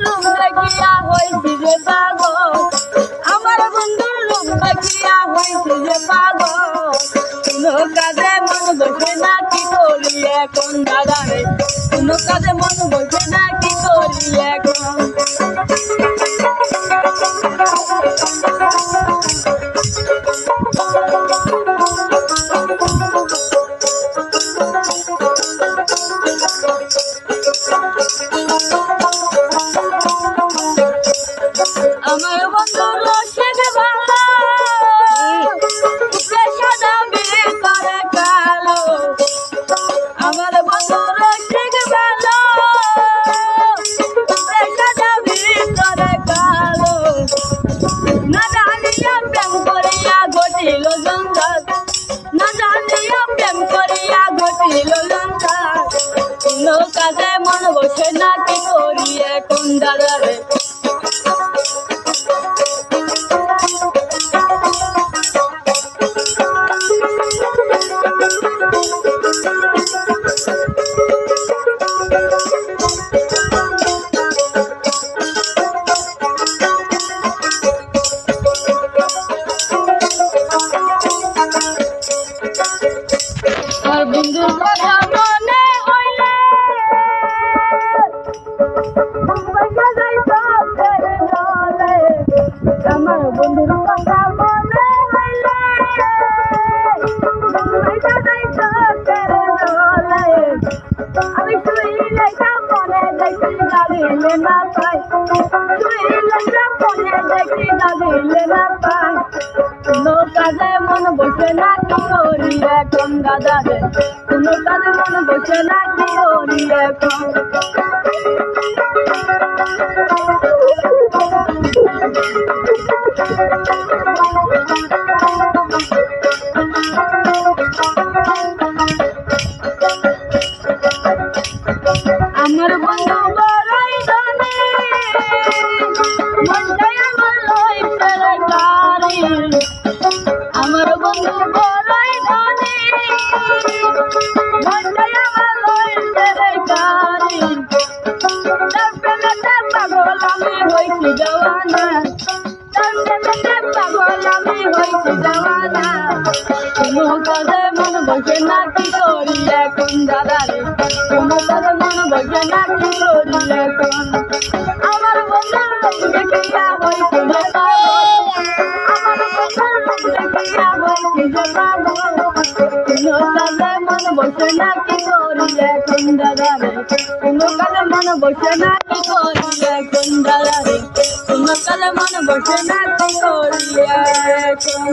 রূপ দেখিয়া হইছি যে পাগল, আমার বন্ধুর রূপ দেখিয়া হইছি যে পাগল। কোনো কাজে মন বসে না, কি করি এখন দাদা রে, কোনো কাজে মন বসে না, কি করি এখন। আমার বন্ধু রসিক ভালো, সাদা বিয়ে করে কালো। আমার বন্ধু রসিক ভালো, সাদা বিয়ে করে কালো। না জানিয়া প্রেম করিয়া ঘটিল সংসার, না জানিয়া প্রেম করিয়া ঘটিল সংসার। কোনো কাজে মন বসে না, কি করি এখন দাদা রে। আর বন্ধুর কথা মনে হইলে আমার বন্ধুর কথা মনে হইলে আমি শুইলে মনে দেখি লাগিলে না পাই, শুইলে মনে দেখি লাগিলে না পাই। কোনো কাজে মন বসে না, কি করি এখন দাদা রে, কোনো কাজে মন বসে না, কি করি এখন। আমার বন্ধু বড়ই ধনী, মনটাই আমার লইছে রে গাড়ি। আমার বন্ধু বড়ই ধনী, মনটাই আমার লইছে রে গাড়ি। তার প্রেমেতে পাগল আমি হইছি জওয়ানা, তার প্রেমেতে পাগল আমি হইছি জওয়ানা। কোনো কাজে মন বসে না, কি করি এখন দাদা রে, কোনো কাজে মন বসে না, কি করি এখন। আমার বন্ধুর রূপ দেখিয়া হইছি যে পাগল, আমার বন্ধুর রূপ দেখিয়া হইছি যে পাগল। কোনো কাজে মন বসে না, কি করি এখন দাদা রে, কোনো কাজে মন বসে না, কি করি এখন দাদা রে, কোনো কাজে মন বসে না, কি করি এখন।